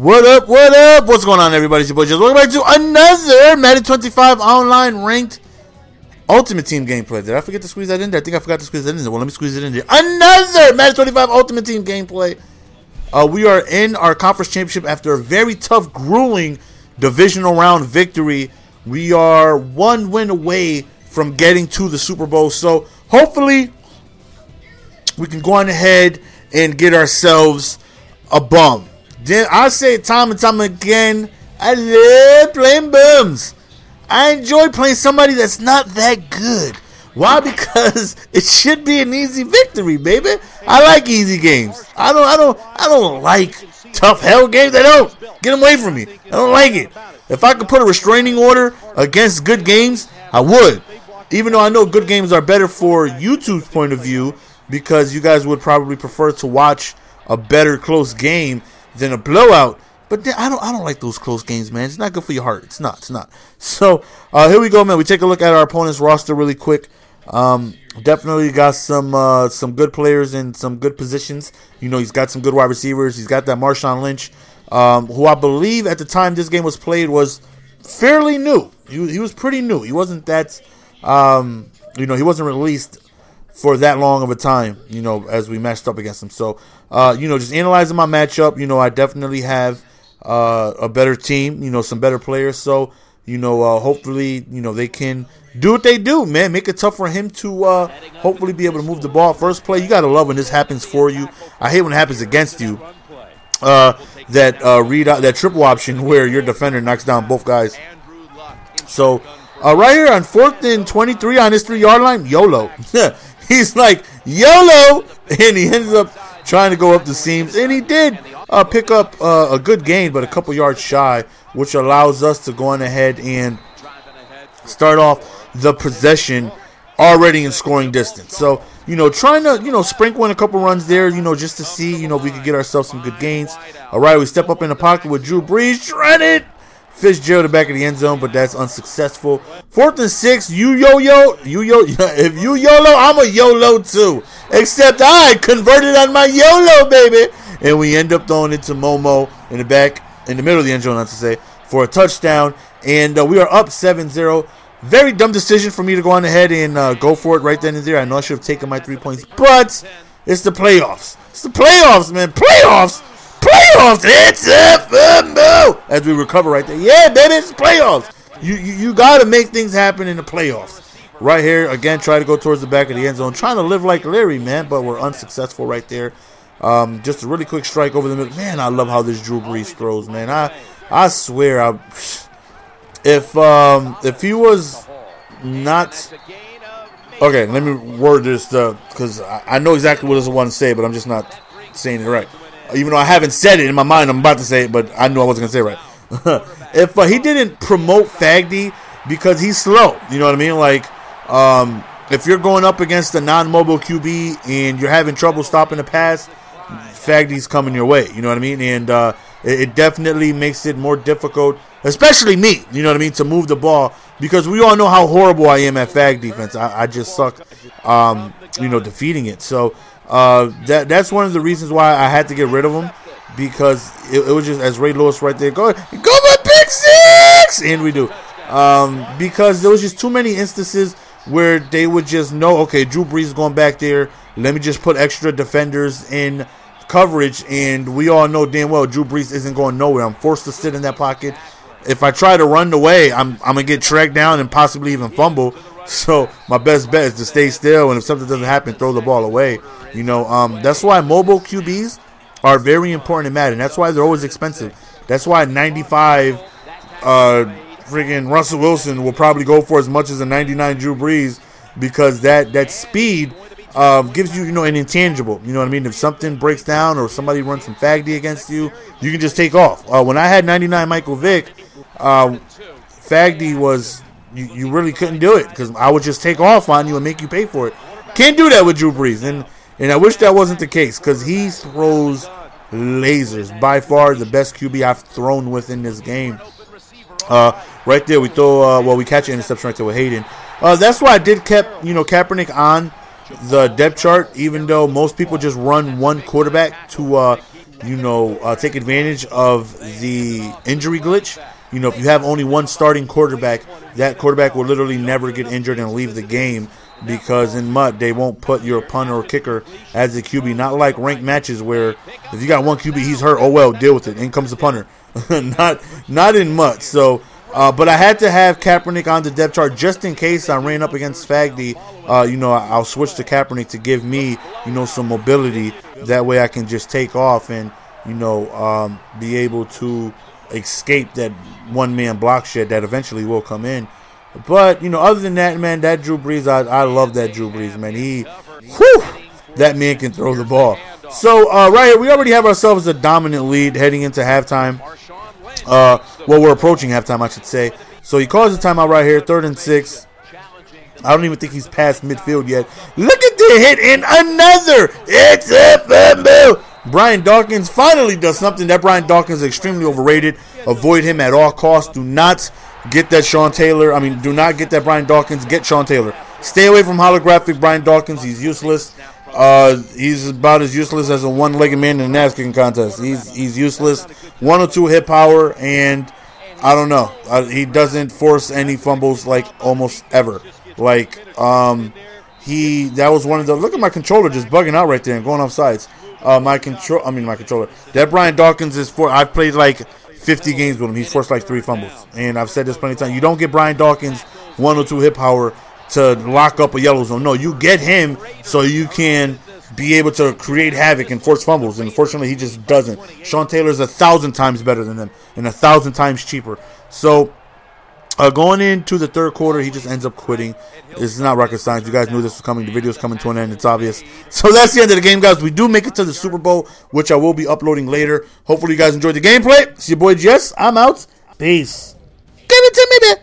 What up, what up? What's going on, everybody? It's your boy Just. Welcome back to another Madden 25 online ranked Ultimate Team gameplay. Did I forget to squeeze that in there? I think I forgot to squeeze that in there. Well, let me squeeze it in there. Another Madden 25 Ultimate Team gameplay. We are in our conference championship after a very tough, grueling divisional round victory. We are one win away from getting to the Super Bowl. So, hopefully, we can go on ahead and get ourselves a bum. Then I say time and time again, I love playing bums. I enjoy playing somebody that's not that good. Why? Because it should be an easy victory, baby. I like easy games. I don't like tough hell games. I don't. Get them away from me. I don't like it. If I could put a restraining order against good games, I would. Even though I know good games are better for YouTube's point of view, because you guys would probably prefer to watch a better close game than a blowout. But then I don't like those close games, man. It's not good for your heart. It's not. So here we go, man. We take a look at our opponent's roster really quick. Definitely got some good players in some good positions. You know, he's got some good wide receivers. He's got that Marshawn Lynch, who I believe at the time this game was played was fairly new. He was pretty new. He wasn't that, he wasn't released for that long of a time, as we matched up against him. So, just analyzing my matchup, I definitely have a better team, some better players. So, hopefully, they can do what they do, man. Make it tough for him to hopefully be able to move the ball. First play, you got to love when this happens for you. I hate when it happens against you. That triple option where your defender knocks down both guys. So, right here on 4th and 23 on his 3-yard line, YOLO. He's like, YOLO! And he ends up trying to go up the seams. And he did pick up a good gain, but a couple yards shy, which allows us to go on ahead and start off the possession already in scoring distance. So, trying to, sprinkle in a couple runs there, just to see, if we could get ourselves some good gains. All right, we step up in the pocket with Drew Brees. Shredded! Fitzgerald the back of the end zone, but that's unsuccessful. 4th and 6, yo-yo. If you YOLO, I'm a YOLO too. Except I converted on my YOLO, baby. And we end up throwing it to Momo in the middle of the end zone, not to say, for a touchdown. And we are up 7-0. Very dumb decision for me to go on ahead and go for it right then and there. I know I should have taken my 3 points, but it's the playoffs. It's the playoffs, man. Playoffs. It's a fumble as we recover right there. Yeah, baby, it's playoffs. You got to make things happen in the playoffs. Right here, again, try to go towards the back of the end zone. Trying to live like Larry, man, but we're unsuccessful right there. Just a really quick strike over the middle. Man, I love how this Drew Brees throws, man. I swear, if he was not... Okay, let me word this because I know exactly what I want to say, but I'm just not saying it right. Even though I haven't said it in my mind, I'm about to say it, but I knew I wasn't going to say it right. If he didn't promote Fagdy because he's slow, you know what I mean? Like, if you're going up against a non-mobile QB and you're having trouble stopping the pass, Fagdy's coming your way, you know what I mean? And it definitely makes it more difficult, especially me, you know what I mean, to move the ball because we all know how horrible I am at Fag defense. I just suck, defeating it. So, that's one of the reasons why I had to get rid of him because it was just, as Ray Lewis right there, go my pick six, and we do, because there was just too many instances where they would just know, okay, Drew Brees is going back there, let me just put extra defenders in coverage, and we all know damn well Drew Brees isn't going nowhere. I'm forced to sit in that pocket. If I try to run away, I'm gonna get tracked down and possibly even fumble. So my best bet is to stay still, and if something doesn't happen, throw the ball away. That's why mobile QBs are very important in Madden. That's why they're always expensive. That's why 95 friggin' Russell Wilson will probably go for as much as a 99 Drew Brees because that speed gives you, an intangible. You know what I mean? If something breaks down or somebody runs some Fagdy against you, you can just take off. When I had 99 Michael Vick, Fagdy was... You really couldn't do it because I would just take off on you and make you pay for it. Can't do that with Drew Brees, and I wish that wasn't the case because he throws lasers. By far the best QB I've thrown with in this game. Right there, we throw. We catch an interception right there with Hayden. That's why I did kept Kaepernick on the depth chart, even though most people just run one quarterback to you know, take advantage of the injury glitch. You know, if you have only one starting quarterback, that quarterback will literally never get injured and leave the game, because in MUT they won't put your punter or kicker as a QB. Not like ranked matches where if you got one QB, he's hurt. Oh well, deal with it. In comes the punter. not in MUT. So, but I had to have Kaepernick on the depth chart just in case I ran up against Spagdy. You know, I'll switch to Kaepernick to give me, you know, some mobility. That way I can just take off and, you know, be able to escape that one-man block shed that eventually will come in. But, you know, other than that, man, that Drew Brees, I love that Drew Brees, man. That man can throw the ball. So, right here, we already have ourselves a dominant lead heading into halftime. Well, we're approaching halftime, I should say. So he calls the timeout right here, 3rd and 6. I don't even think he's past midfield yet. Look at the hit and another. It's a fumble. Brian Dawkins finally does something. That Brian Dawkins is extremely overrated. Avoid him at all costs. Do not get that Sean Taylor. I mean, do not get that Brian Dawkins. Get Sean Taylor. Stay away from holographic Brian Dawkins. He's useless. He's about as useless as a one-legged man in a NASCAR contest. He's useless. 102 hit power, and I don't know. He doesn't force any fumbles like almost ever. Like that was one of the. Look at my controller just bugging out right there and going off sides. My controller. That Brian Dawkins is for. I've played like 50 games with him. He's forced like 3 fumbles, and I've said this plenty of times. You don't get Brian Dawkins 102 hit power to lock up a yellow zone. No, you get him so you can be able to create havoc and force fumbles. And unfortunately, he just doesn't. Sean Taylor's 1,000 times better than him and 1,000 times cheaper. So going into the third quarter, he just ends up quitting. It's not rocket science. You guys knew this was coming. The video's coming to an end. It's obvious. So that's the end of the game, guys. We do make it to the Super Bowl, which I will be uploading later. Hopefully, you guys enjoyed the gameplay. It's your boy Jess. I'm out. Peace. Give it to me, man.